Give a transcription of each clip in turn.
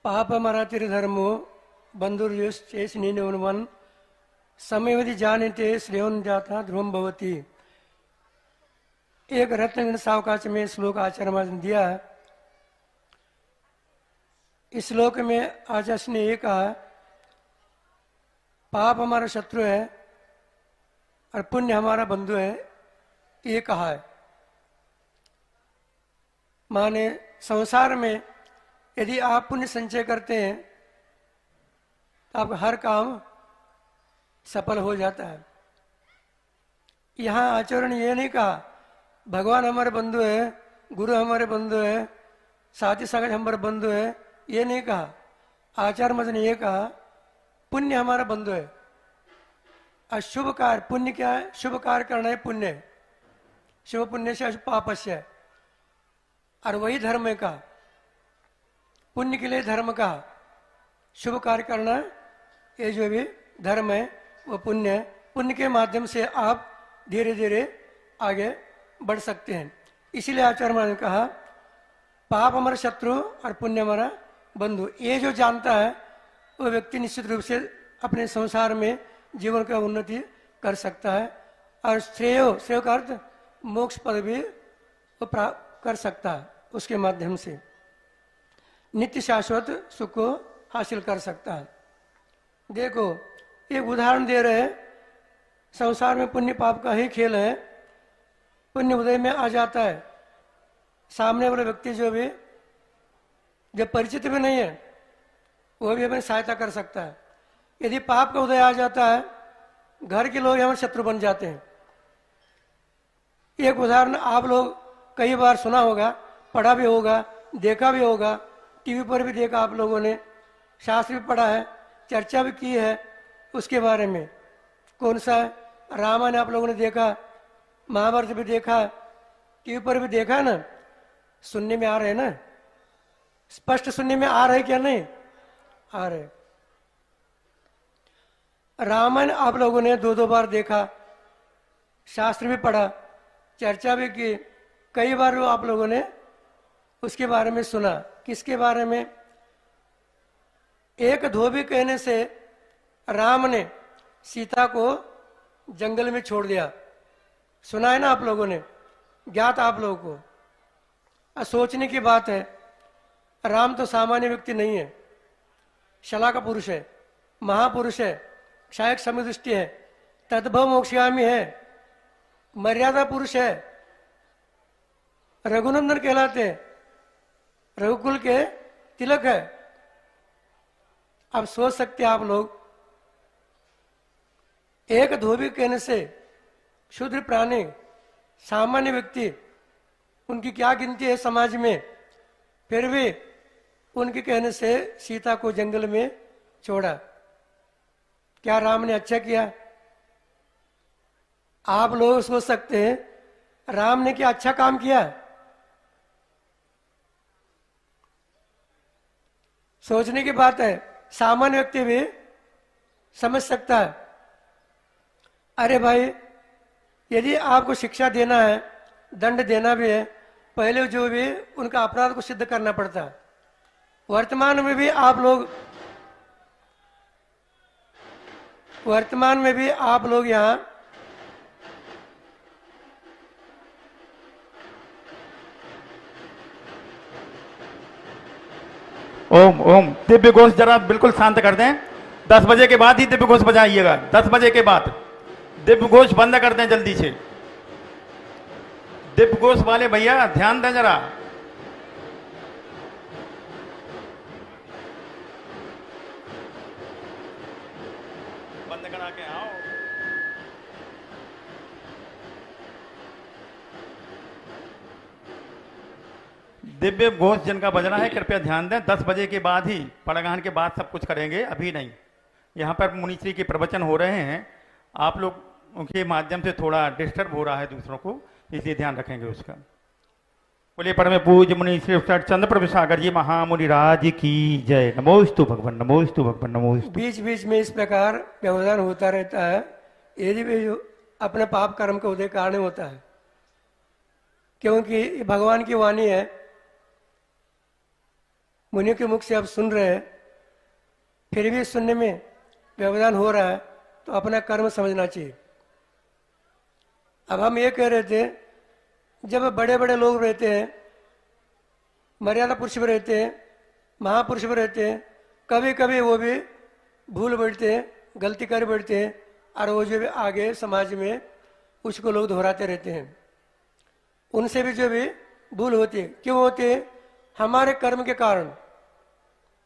पापमरातिर धर्मो बंधुर्योश्चेषनीवन समयवधि जानते श्रेयोन जाता ध्रुवम भवती। एक रत्न सावकाश में श्लोक आचार्य महाराज ने दिया। इस श्लोक में आचार्य ने ये कहा, पाप हमारा शत्रु है और पुण्य हमारा बंधु है, ये कहा है। माने संसार में यदि आप पुण्य संचय करते हैं तो आपका हर काम सफल हो जाता है। यहाँ आचार्य ने यह नहीं कहा भगवान हमारे बंधु है, गुरु हमारे बंधु है, साथी संगत हमारे बंधु है, ये नहीं कहा। आचार्य महाराज ने यह कहा पुण्य हमारा बंधु है। अशुभ कार्य, पुण्य क्या है? शुभ कार्य करना है पुण्य है। शुभ पुण्य से अशुभ पापस्य है। और वही धर्म है का, पुण्य के लिए धर्म का, शुभ कार्य करना ये जो भी धर्म है वो पुण्य है। पुण्य के माध्यम से आप धीरे धीरे आगे बढ़ सकते हैं। इसीलिए आचार्य महाराज ने कहा पाप हमारा शत्रु और पुण्य हमारा बंधु। ये जो जानता है वो व्यक्ति निश्चित रूप से अपने संसार में जीवन का उन्नति कर सकता है और श्रेय का अर्थ मोक्ष पद भी वो प्राप्त कर सकता है। उसके माध्यम से नित्य शाश्वत सुख को हासिल कर सकता है। देखो एक उदाहरण दे रहे हैं, संसार में पुण्य पाप का ही खेल है। पुण्य उदय में आ जाता है, सामने वाला व्यक्ति जो भी जब परिचित भी नहीं है वो भी हमें सहायता कर सकता है। यदि पाप का उदय आ जाता है घर के लोग हमारे शत्रु बन जाते हैं। एक उदाहरण आप लोग कई बार सुना होगा, पढ़ा भी होगा, देखा भी होगा, टीवी पर भी देखा आप लोगों ने, शास्त्र भी पढ़ा है, चर्चा भी की है उसके बारे में। कौन सा? रामायण आप लोगों ने देखा, महाभारत भी देखा, टीवी पर भी देखा है ना। सुनने में आ रहे हैं ना, स्पष्ट सुनने में आ रहे क्या? नहीं आ रहे। रामायण आप लोगों ने दो बार देखा, शास्त्र भी पढ़ा, चर्चा भी की, कई बार वो आप लोगों ने उसके बारे में सुना। किसके बारे में? एक धोबी कहने से राम ने सीता को जंगल में छोड़ दिया। सुना है ना आप लोगों ने, ज्ञात आप लोगों को। सोचने की बात है, राम तो सामान्य व्यक्ति नहीं है, शला का पुरुष है, महापुरुष है, क्षायक समदृष्टि है, तद्भव मोक्षगामी है, मर्यादा पुरुष है, रघुनंदन कहलाते हैं, रघुकुल के तिलक है। अब सोच सकते आप लोग, एक धोबी कहने से शूद्र प्राणी, सामान्य व्यक्ति, उनकी क्या गिनती है समाज में, फिर भी उनके कहने से सीता को जंगल में छोड़ा। क्या राम ने अच्छा किया? आप लोग सोच सकते हैं राम ने क्या अच्छा काम किया? सोचने की बात है, सामान्य व्यक्ति भी समझ सकता है। अरे भाई, यदि आपको शिक्षा देना है, दंड देना भी है, पहले जो भी उनका अपराध को सिद्ध करना पड़ता है। वर्तमान में भी आप लोग यहाँ ओम ओम दिव्य घोष जरा बिल्कुल शांत कर दें। 10 बजे के बाद ही दिव्य घोष बजाइएगा। 10 बजे के बाद दिव्य घोष बंद कर दें जल्दी से। दिव्य घोष वाले भैया ध्यान दें जरा। बंद करा के आओ। दिव्य घोष जिनका बजना है कृपया ध्यान दें। 10 बजे के बाद ही, पड़गान के बाद सब कुछ करेंगे, अभी नहीं। यहाँ पर मुनिश्री के प्रवचन हो रहे हैं, आप लोग उनके माध्यम से थोड़ा डिस्टर्ब हो रहा है दूसरों को, इसलिए ध्यान रखेंगे उसका। बोले परम पूज्य मुनि श्री चंद्र प्रभु सागर जी महामुनि राज की जय। नमोस्तु भगवान, नमोस्तु भगवान, नमोस्तु। बीच बीच में इस प्रकार व्यवधान होता रहता है, यदि भी अपने पाप कर्म का उदय कारण होता है, क्योंकि भगवान की वाणी है, मुनियों के मुख से आप सुन रहे हैं, फिर भी सुनने में व्यवधान हो रहा है तो अपना कर्म समझना चाहिए। अब हम ये कह रहे थे, जब बड़े बड़े लोग रहते हैं, मर्यादा पुरुष भी रहते हैं, महापुरुष भी रहते हैं, कभी कभी वो भी भूल बैठते हैं, गलती कर बैठते हैं, और वो जो भी आगे समाज में उसको लोग दोहराते रहते हैं। उनसे भी जो भी भूल होती है, क्यों होती है? हमारे कर्म के कारण।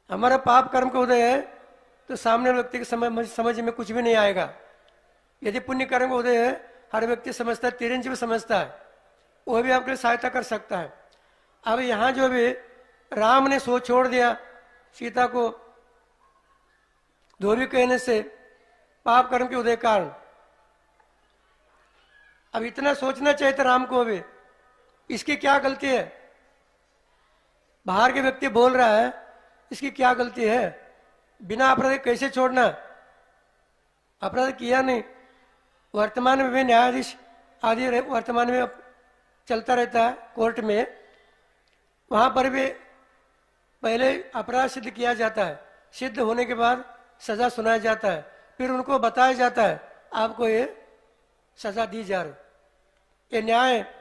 हमारा पाप कर्म का उदय है तो सामने व्यक्ति के समझ में कुछ भी नहीं आएगा। यदि पुण्य कर्म का उदय है, हर व्यक्ति समझता है, तिरंज भी समझता है, वो भी आपके लिए सहायता कर सकता है। अब यहां जो भी राम ने सोच छोड़ दिया सीता को धोबी कहने से, पाप कर्म के उदय कारण। अब इतना सोचना चाहिए था राम को भी, इसकी क्या गलती है? बाहर के व्यक्ति बोल रहा है, इसकी क्या गलती है? बिना अपराध कैसे छोड़ना? अपराध किया नहीं। वर्तमान में भी न्यायाधीश आदि वर्तमान में चलता रहता है कोर्ट में, वहां पर भी पहले अपराध सिद्ध किया जाता है, सिद्ध होने के बाद सजा सुनाया जाता है, फिर उनको बताया जाता है आपको ये सजा दी जा रही। ये न्याय है।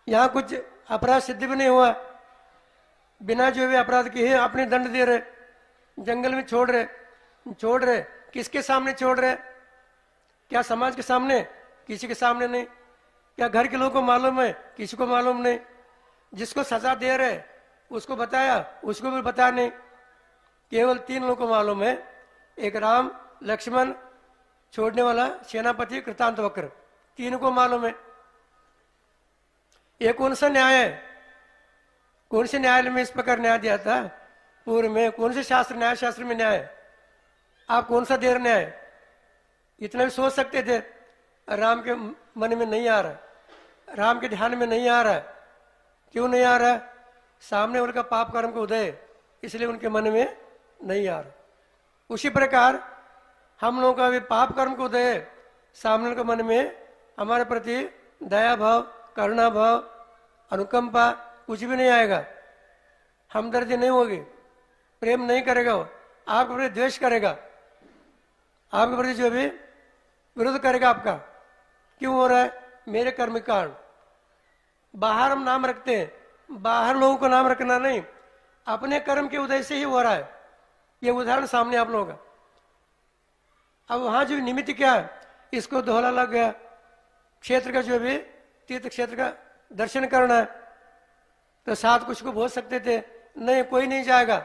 यहाँ कुछ अपराध सिद्ध भी नहीं हुआ, बिना जो भी अपराध किए अपने दंड दे रहे, जंगल में छोड़ रहे। किसके सामने छोड़ रहे? क्या समाज के सामने? किसी के सामने नहीं। क्या घर के लोगों को मालूम है? किसी को मालूम नहीं। जिसको सजा दे रहे उसको बताया, उसको भी बताया नहीं। केवल 3 लोगों को मालूम है, एक राम, लक्ष्मण, छोड़ने वाला सेनापति कृतांतवक्र, 3 को मालूम है। ये कौन सा न्याय है? कौन से न्यायालय में इस प्रकार न्याय दिया था पूर्व में? कौन से शास्त्र, न्याय शास्त्र में न्याय? आप कौन सा दे रहे न्याय? इतना भी सोच सकते थे। राम के मन में नहीं आ रहा, राम के ध्यान में नहीं आ रहा। क्यों नहीं आ रहा? सामने उनका पाप कर्म का उदय, इसलिए उनके मन में नहीं आ रहा। उसी प्रकार हम लोगों का भी पाप कर्म का उदय, सामने उनके मन में हमारे प्रति दया भाव, करुणा भाव, अनुकंपा कुछ भी नहीं आएगा। हमदर्दी नहीं होगी, प्रेम नहीं करेगा, वो आपके प्रति द्वेष करेगा, आपके प्रति जो भी विरोध करेगा आपका। क्यों हो रहा है? मेरे कर्म के कारण। बाहर हम नाम रखते हैं, बाहर लोगों को नाम रखना नहीं, अपने कर्म के उदय से ही हो रहा है। ये उदाहरण सामने आप लोगों का। अब वहां जो निमित्त क्या है, इसको दोहरा लग गया, क्षेत्र का जो भी तीर्थ क्षेत्र का दर्शन करना है, तो साथ कुछ को बोल सकते थे, नहीं कोई नहीं जाएगा,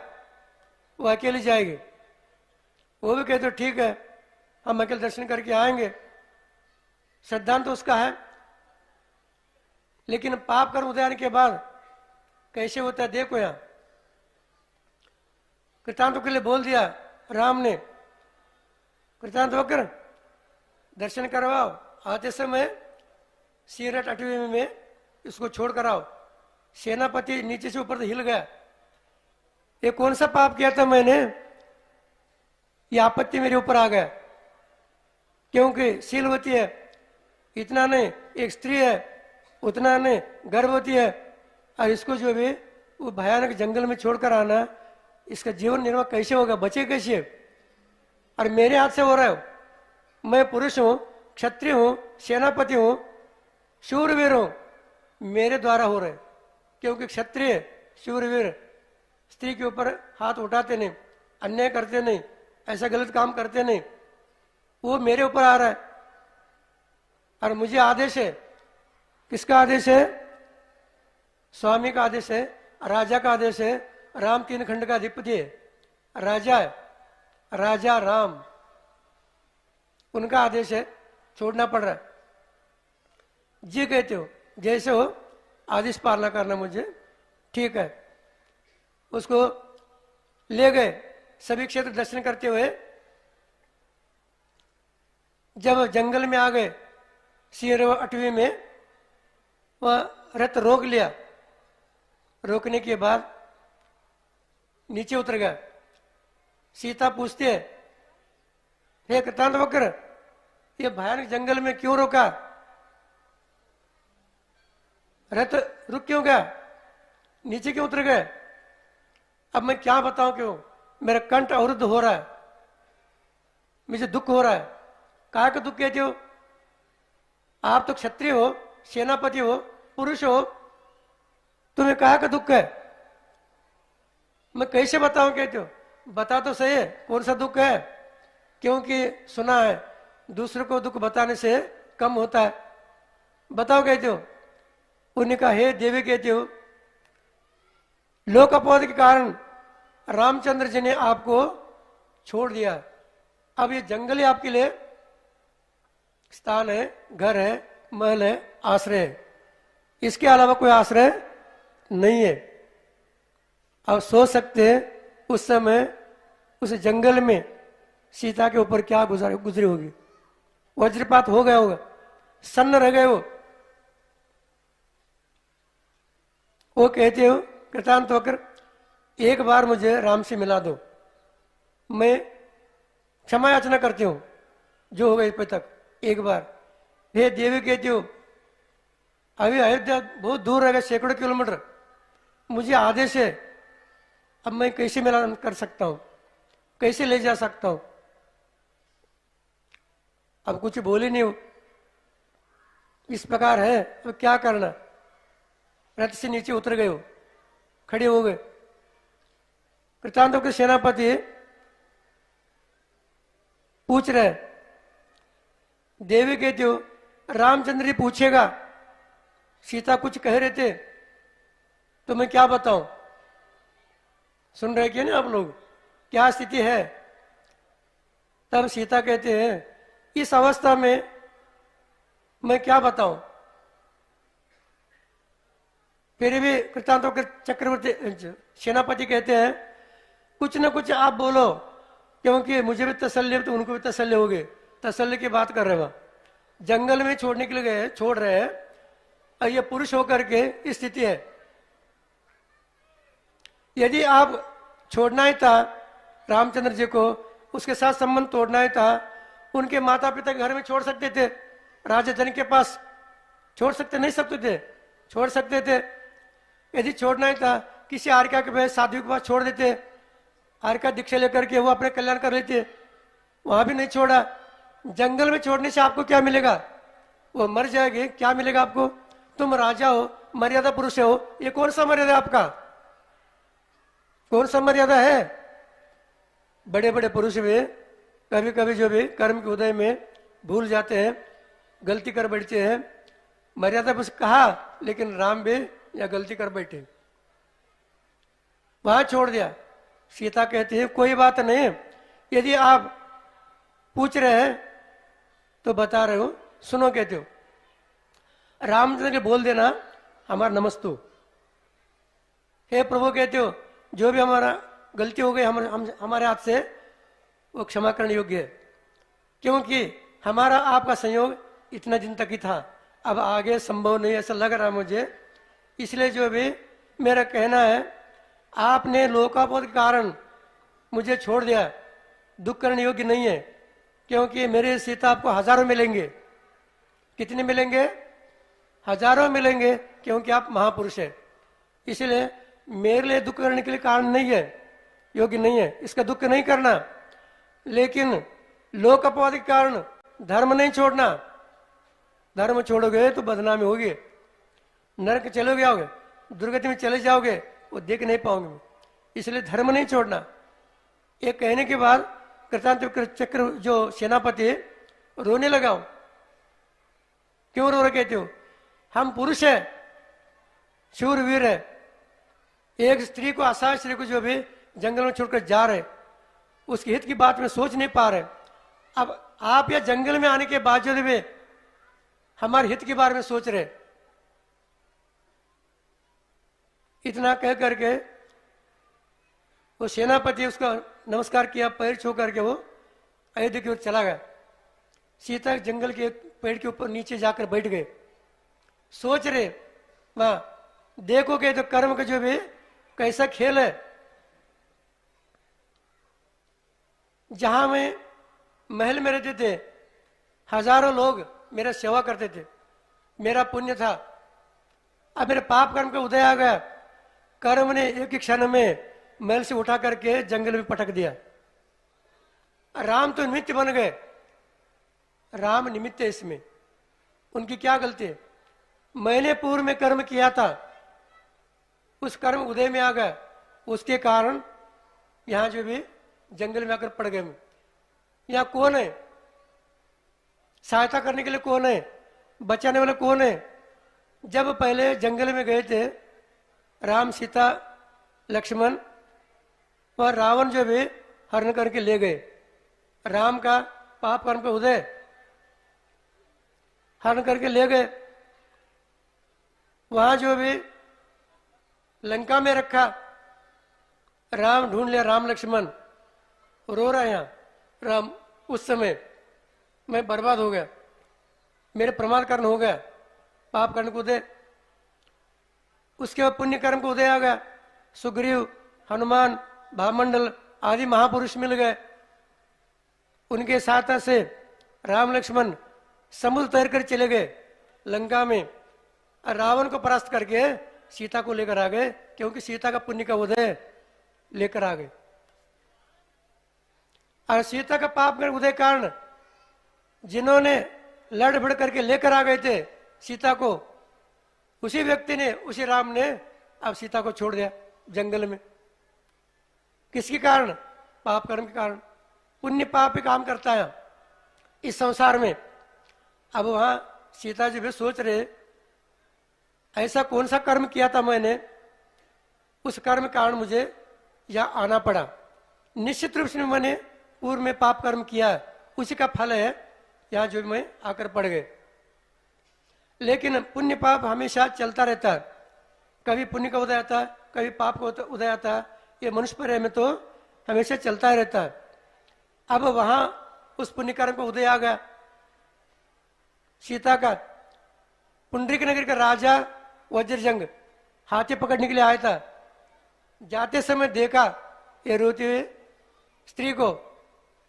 वो अकेले जाएगी। वो भी कहते ठीक है, हम अकेले दर्शन करके आएंगे। सिद्धांत तो उसका है, लेकिन पाप कर्म उदय के बाद कैसे होता है देखो। यहां कृतांत के लिए बोल दिया राम ने, कृतांत होकर दर्शन करवाओ, आते समय सीरट अटवी में इसको छोड़ कर आओ। सेनापति नीचे से ऊपर तो हिल गया, ये कौन सा पाप किया था मैंने, ये आपत्ति मेरे ऊपर आ गया। क्योंकि शीलवती है, इतना नहीं, एक स्त्री है, उतना नहीं, गर्भवती है, और इसको जो भी वो भयानक जंगल में छोड़कर आना, इसका जीवन निर्वाह कैसे होगा, बचे कैसे? और मेरे हाथ से हो रहा है। मैं पुरुष हूं, क्षत्रिय हूं, सेनापति हूं, शूरवीर हूं, मेरे द्वारा हो रहे। क्योंकि क्षत्रिय शूरवीर स्त्री के ऊपर हाथ उठाते नहीं, अन्याय करते नहीं, ऐसा गलत काम करते नहीं, वो मेरे ऊपर आ रहा है। और मुझे आदेश है, किसका आदेश है? स्वामी का आदेश है, राजा का आदेश है। राम 3 खंड का अधिपति है, राजा है, राजा राम, उनका आदेश है, छोड़ना पड़ रहा है। जी कहते हो, जैसे हो आदेश पालना करना मुझे, ठीक है। उसको ले गए, सभी क्षेत्र दर्शन करते हुए जब जंगल में आ गए, सिर अटवी में, वह रथ रोक लिया। रोकने के बाद नीचे उतर गया। सीता पूछती है, हे कृतांतवक्र, ये भयानक जंगल में क्यों रोका? रथ रुक क्यों गया? नीचे क्यों उतर गए? अब मैं क्या बताऊं, क्यों मेरा कंठ अवरुद्ध हो रहा है, मुझे दुख हो रहा है। कहा का दुख कहते हो? आप तो क्षत्रिय हो, सेनापति हो, पुरुष हो, तुम्हें कहा का दुख है? मैं कैसे बताऊं कहते हो? बता तो सही है कौन सा दुख है, क्योंकि सुना है दूसरों को दुख बताने से कम होता है। बताओ कहते हो? उन्होंने कहा, हे देवी कहते हो, लोक अपवाद के कारण रामचंद्र जी ने आपको छोड़ दिया। अब ये जंगल ही आपके लिए स्थान है, घर है, महल है, आश्रय है, इसके अलावा कोई आश्रय नहीं है। अब सोच सकते हैं उस समय उस जंगल में सीता के ऊपर क्या गुजरी होगी। वज्रपात हो गया होगा, सन्न रह गए वो कहते हो कृतांत होकर, एक बार मुझे राम से मिला दो, मैं क्षमा याचना करती हूं जो हो गए इस तक, एक बार। हे देवी कहती हो, अभी अयोध्या बहुत दूर रहेगा, सैकड़ों किलोमीटर, मुझे आदेश है, अब मैं कैसे मिलन कर सकता हूं, कैसे ले जा सकता हूं? अब कुछ बोले नहीं हो, इस प्रकार है तो क्या करना? रथ से नीचे उतर गए हो, खड़े हो गए। कृतांतों के सेनापति पूछ रहे, देवी कहते हो रामचंद्र जी पूछेगा, सीता कुछ कह रहे थे तो मैं क्या बताऊं? सुन रहे क्या ना आप लोग, क्या स्थिति है? तब सीता कहते हैं, इस अवस्था में मैं क्या बताऊं? फिर भी कृतांतों के चक्रवर्ती सेनापति कहते हैं, कुछ ना कुछ आप बोलो, क्योंकि मुझे भी तसल्ली तो उनको भी तसल्ली होगी। तसल्ली की बात कर रहे वहां, जंगल में छोड़ने के लिए गए, छोड़ रहे हैं, और ये पुरुष होकर के स्थिति है। यदि आप छोड़ना ही था रामचंद्र जी को, उसके साथ संबंध तोड़ना ही था, उनके माता पिता घर में छोड़ सकते थे, राजा जन के पास छोड़ सकते नहीं सकते थे? छोड़ सकते थे। यदि छोड़ना ही था, किसी आर्का के पास, साधु के पास छोड़ देते, आर्का दीक्षा लेकर के वो अपने कल्याण कर लेते, वहां भी नहीं छोड़ा। जंगल में छोड़ने से आपको क्या मिलेगा? वो मर जाएंगे, क्या मिलेगा आपको? तुम राजा हो, मर्यादा पुरुष हो, ये कौन सा मर्यादा है आपका? कौन सा मर्यादा है? बड़े बड़े पुरुष भी कभी कभी जो भी कर्म के उदय में भूल जाते हैं, गलती कर बैठते हैं। मर्यादा बस कहा, लेकिन राम भी या गलती कर बैठे, वहां छोड़ दिया। सीता कहती है, कोई बात नहीं, यदि आप पूछ रहे हैं तो बता रहे हो, सुनो कहते हो। रामचंद्र के बोल देना, हमारा नमस्तु। हे प्रभु कहते हो, जो भी हमारा गलती हो गई हमारे हाथ से, वो क्षमा करने योग्य है, क्योंकि हमारा आपका संयोग इतना दिन तक ही था, अब आगे संभव नहीं, ऐसा लग रहा मुझे। इसलिए जो भी मेरा कहना है, आपने लोकापोत के कारण मुझे छोड़ दिया, दुख करने योग्य नहीं है, क्योंकि मेरे सीता आपको हजारों मिलेंगे। कितने मिलेंगे? हजारों मिलेंगे, क्योंकि आप महापुरुष है। इसलिए मेरे लिए दुख करने के लिए कारण नहीं है, योग्य नहीं है, इसका दुख नहीं करना। लेकिन लोक अपवाद के कारण धर्म नहीं छोड़ना। धर्म छोड़ोगे तो बदनामी होगी, नरक चलोगे, आओगे, दुर्गति में चले जाओगे, वो देख नहीं पाओगे। इसलिए धर्म नहीं छोड़ना। ये कहने के बाद कृतांत चक्र जो सेनापति रोने लगा। क्यों रो रहे कहते हो? हम पुरुष है, शूरवीर है, एक स्त्री को, असहाय स्त्री को जो भी जंगल में छोड़कर जा रहे, उसके हित की बात में सोच नहीं पा रहे। अब आप या जंगल में आने के बावजूद भी हमारे हित के बारे में सोच रहे। इतना कह करके वो सेनापति उसका नमस्कार किया, पैर छू करके वो अयोध्या की ओर चला गया। सीता जंगल के पेड़ के ऊपर नीचे जाकर बैठ गए, सोच रहे वहां देखोगे तो कर्म का जो भी कैसा खेल है। जहां मैं महल में रहते थे, हजारों लोग मेरा सेवा करते थे, मेरा पुण्य था। अब मेरे पाप कर्म का उदय आ गया, कर्म ने एक ही क्षण में महल से उठा करके जंगल में पटक दिया। राम तो निमित्त बन गए, राम निमित्त है इसमें, उनकी क्या गलती है? मैंने पूर्व में कर्म किया था, उस कर्म उदय में आ गया, उसके कारण यहां जो भी जंगल में आकर पड़ गए। यहां कौन है? सहायता करने के लिए कौन है? बचाने वाला कौन है? जब पहले जंगल में गए थे राम, सीता, लक्ष्मण, वह रावण जो भी हरण करके ले गए। राम का पाप कर्म का उदय, हरण करके ले गए। वहां जो भी लंका में रखा, राम ढूंढ लिया, राम लक्ष्मण रो रहा है यहां। राम उस समय मैं बर्बाद हो गया, मेरे प्रमाद कर्म हो गया, पाप कर्म को उदय। उसके बाद पुण्य कर्म को उदय आ गया। सुग्रीव, हनुमान, भामंडल आदि महापुरुष मिल गए। उनके सहायता से राम लक्ष्मण समुद्र तैर कर चले गए लंका में, और रावण को परास्त करके सीता को लेकर आ गए, क्योंकि सीता का पुण्य का उदय लेकर आ गए। और सीता का पाप का उदय कारण जिन्होंने लड़ भिड़ करके लेकर आ गए थे सीता को, उसी व्यक्ति ने, उसी राम ने अब सीता को छोड़ दिया जंगल में। किसके कारण? पाप कर्म के कारण। पुण्य पाप भी काम करता है इस संसार में। अब वहां सीता जी भी सोच रहे, ऐसा कौन सा कर्म किया था मैंने, उस कर्म कारण मुझे यहां आना पड़ा। निश्चित रूप से मैंने पूर्व में पाप कर्म किया, उसी का फल है यहां जो मैं आकर पड़ गए। लेकिन पुण्य पाप हमेशा चलता रहता है, कभी पुण्य का उदय आता है, कभी पाप का उदय आता है। ये मनुष्य पर में तो हमेशा चलता ही रहता है। अब वहां उस पुण्य कर्म का उदय आ गया। सीता का पुंडरीक नगर का राजा वज्रजंग हाथी पकड़ने के लिए आया था। जाते समय देखा ये रोती हुई स्त्री को।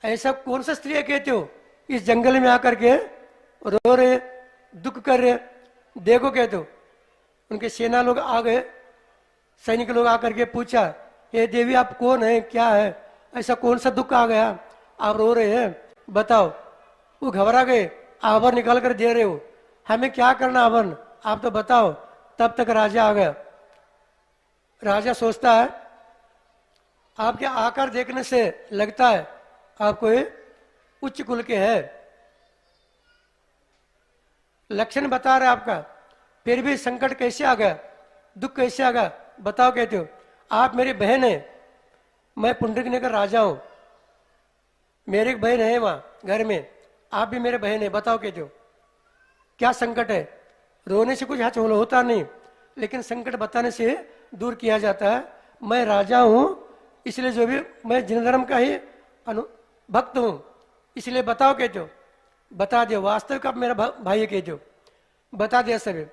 ऐसा कौन सा स्त्री है कहते हो, इस जंगल में आकर के रो रहे, दुख कर रहे, देखो कहते हो। उनके सेना लोग आ गए, सैनिक लोग आकर के पूछा, हे देवी आप कौन है, क्या है, ऐसा कौन सा दुख आ गया, आप रो रहे हैं, बताओ। वो घबरा गए, आभर निकाल कर दे रहे हो, हमें क्या करना आभर, आप तो बताओ। तब तक राजा आ गया। राजा सोचता है आपके आकार देखने से लगता है आप कोई उच्च कुल के है, लक्षण बता रहे आपका, फिर भी संकट कैसे आ गया, दुख कैसे आ गया, बताओ कहते हो। आप मेरी बहन है, मैं पुंडरीक नगर राजा हूं, मेरी एक बहन है वहां घर में, आप भी मेरे बहन है, बताओ कहते हो क्या संकट है। रोने से कुछ हच होता नहीं, लेकिन संकट बताने से दूर किया जाता है। मैं राजा हूं, इसलिए जो भी मैं जिन धर्म का ही भक्त हूं, इसलिए बताओ कहते हो। बता दिया, वास्तविक आप मेरा भाई है कहते हो, बता दिया सभी।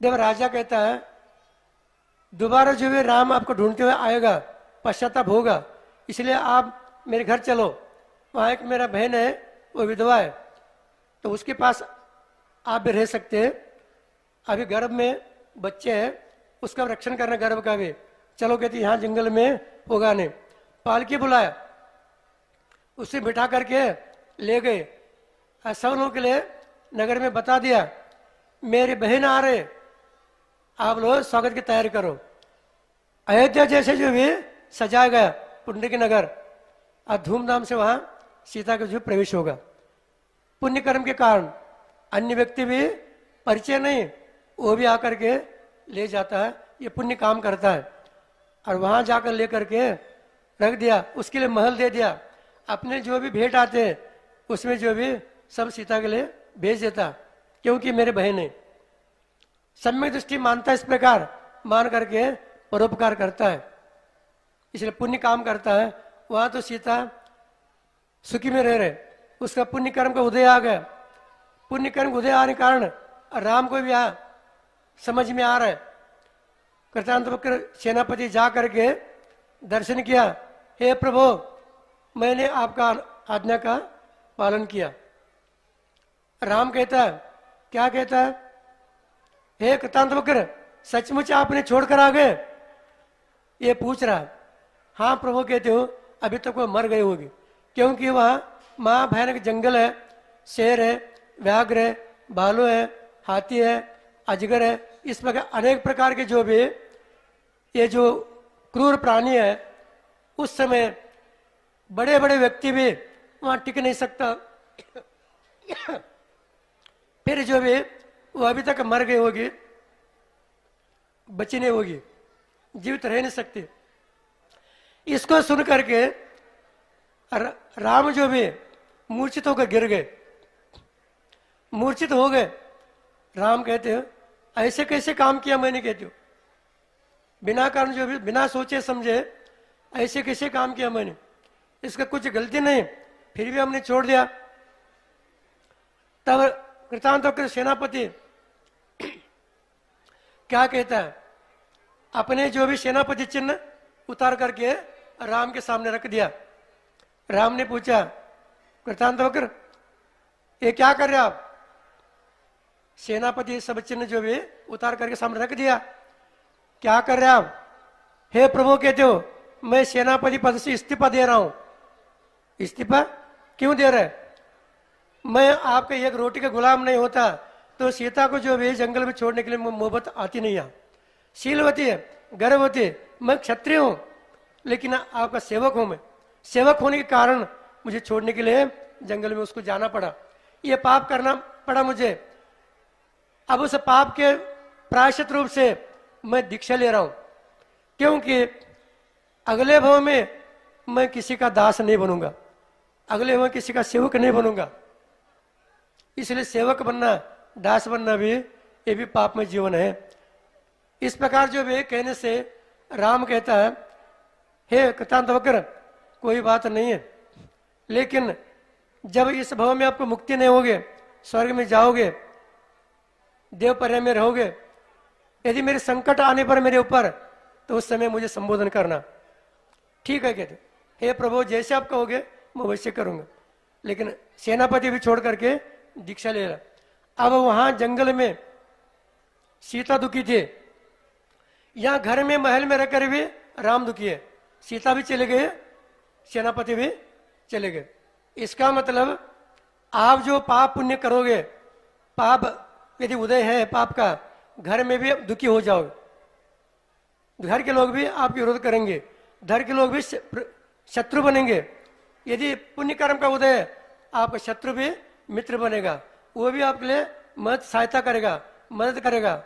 जब राजा कहता है दोबारा जो भी राम आपको ढूंढते हुए आएगा, पश्चाताप होगा, इसलिए आप मेरे घर चलो, वहां एक मेरा बहन है वो विधवा है, तो उसके पास आप भी रह सकते हैं। अभी गर्भ में बच्चे हैं, उसका रक्षण करना गर्भ का भी, चलो कहती यहां जंगल में होगा नहीं। पालकी बुलाया, उसे बिठा करके ले गए, सब लोगों के लिए नगर में बता दिया मेरी बहन आ रहे, आप लोग स्वागत की तैयारी करो। अयोध्या जैसे जो भी सजाया गया पुंडरीक नगर, और धूमधाम से वहां सीता का जो प्रवेश होगा। पुण्य कर्म के कारण अन्य व्यक्ति भी परिचय नहीं, वो भी आकर के ले जाता है, ये पुण्य काम करता है। और वहां जाकर लेकर के रख दिया, उसके लिए महल दे दिया, अपने जो भी भेंट आते हैं उसमें जो भी सब सीता के लिए भेज देता, क्योंकि मेरे बहन है। सम्यक दृष्टि मानता है, इस प्रकार मान करके परोपकार करता है, इसलिए पुण्य काम करता है। वहां तो सीता सुखी में रह रहे, उसका पुण्य कर्म का उदय आ गया। पुण्य कर्म उदय आने के कारण राम को भी समझ में आ रहा है। कृतांतवक्र सेनापति जा करके दर्शन किया, हे प्रभु मैंने आपका आज्ञा का पालन किया। राम कहता है, क्या कहता है, हे कृतांतवक्र सचमुच आपने छोड़कर आ गए, ये पूछ रहा है। हाँ प्रभु कहते हो, अभी तक वो मर गए होगी, क्योंकि वहाँ महाभयानक जंगल है, शेर है, व्याघ्र है, भालू है, हाथी है, अजगर है, इस प्रकार अनेक प्रकार के जो भी ये जो क्रूर प्राणी है, उस समय बड़े बड़े व्यक्ति भी वहाँ टिक नहीं सकता। फिर जो भी वो अभी तक मर गई होगी, बची नहीं होगी, जीवित रह नहीं सकती। इसको सुन करके राम जो भी मूर्छित होकर गिर गए, मूर्छित हो गए। राम कहते हो ऐसे कैसे काम किया मैंने, कहते हो बिना कारण जो भी बिना सोचे समझे ऐसे कैसे काम किया मैंने, इसका कुछ गलती नहीं, फिर भी हमने छोड़ दिया। तब कृतांतों सेनापति क्या कहता है, अपने जो भी सेनापति चिन्ह उतार करके राम के सामने रख दिया। राम ने पूछा, कृतांतों ये क्या कर रहे आप? सेनापति सब चिन्ह जो भी उतार करके सामने रख दिया। क्या कर रहे आप? हे प्रभु कहते हो मैं सेनापति पद से इस्तीफा दे रहा हूं। इस्तीफा क्यों दे रहे? मैं आपके एक रोटी का गुलाम नहीं होता तो सीता को जो भी जंगल में छोड़ने के लिए मोहब्बत आती नहीं है। शीलवती है, गर्भवती है, मैं क्षत्रिय हूं, लेकिन आपका सेवक हूं मैं। सेवक होने के कारण मुझे छोड़ने के लिए जंगल में उसको जाना पड़ा, ये पाप करना पड़ा मुझे। अब उस पाप के प्रायश्चित रूप से मैं दीक्षा ले रहा हूं, क्योंकि अगले भव में मैं किसी का दास नहीं बनूंगा, अगले भव किसी का सेवक नहीं बनूंगा। इसलिए सेवक बनना, दास बनना भी ये भी पाप में जीवन है। इस प्रकार जो भी कहने से राम कहता है, हे कृतांतवक्र कोई बात नहीं है, लेकिन जब इस भव में आपको मुक्ति नहीं होगे, स्वर्ग में जाओगे, देवपर्य में रहोगे, यदि मेरे संकट आने पर मेरे ऊपर, तो उस समय मुझे संबोधन करना। ठीक है कहते, हे प्रभु जैसे आप कहोगे मैं वैसे करूंगा। लेकिन सेनापति भी छोड़ करके दीक्षा ले रहा। अब वहां जंगल में सीता दुखी थे, यहां घर में महल में रहकर भी राम दुखी है। सीता भी चले गए, सेनापति भी चले गए। इसका मतलब आप जो पाप पुण्य करोगे, पाप यदि उदय है पाप का, घर में भी दुखी हो जाओगे, घर के लोग भी आपके विरोध करेंगे, घर के लोग भी शत्रु बनेंगे। यदि पुण्य कर्म का उदय है, आपका शत्रु भी मित्र बनेगा, वो भी आपके लिए मदद सहायता करेगा, मदद करेगा,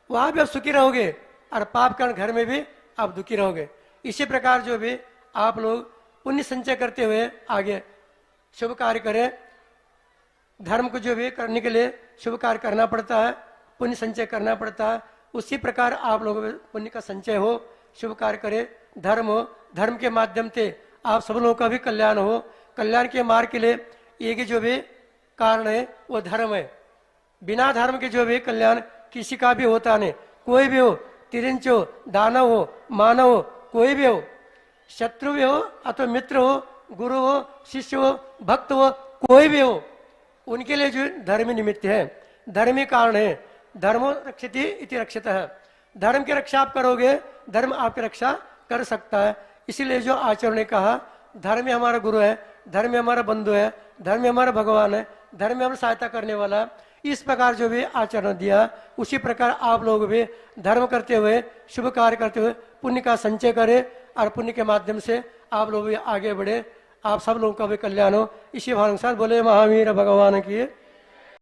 वहां भी आप सुखी रहोगे, और पाप कारण घर में भी आप दुखी रहोगे। इसी प्रकार जो भी आप लोग पुण्य संचय करते हुए आगे शुभ कार्य करें। धर्म को जो भी करने के लिए शुभ कार्य करना पड़ता है, पुण्य संचय करना पड़ता है। उसी प्रकार आप लोगों में पुण्य का संचय हो, शुभ कार्य करें, धर्म हो, धर्म के माध्यम से आप सब लोगों का भी कल्याण हो। कल्याण के मार्ग के लिए एक ही जो भी कारण है वो धर्म है। बिना धर्म के जो भी कल्याण किसी का भी होता नहीं। कोई भी हो, तिरंच हो, दानव हो, मानव हो, कोई भी हो, शत्रु भी हो अथवा मित्र हो, गुरु हो, शिष्य हो, भक्त हो, कोई भी हो, उनके लिए जो धर्म निमित्त है, धर्मी कारण है। धर्मो रक्षति इति रक्षितः है। धर्म की रक्षा आप करोगे, धर्म आपकी रक्षा कर सकता है। इसीलिए जो आचार्य ने कहा, धर्म ही हमारा गुरु है, धर्म ही हमारा बंधु है, धर्म ही हमारा भगवान है, धर्म ही हमारी सहायता करने वाला। इस प्रकार जो भी आचरण दिया, उसी प्रकार आप लोग भी धर्म करते हुए, शुभ कार्य करते हुए पुण्य का संचय करें, और पुण्य के माध्यम से आप लोग भी आगे बढ़े। आप सब लोगों का भी कल्याण हो। इसी भाव के साथ बोले महावीर भगवान की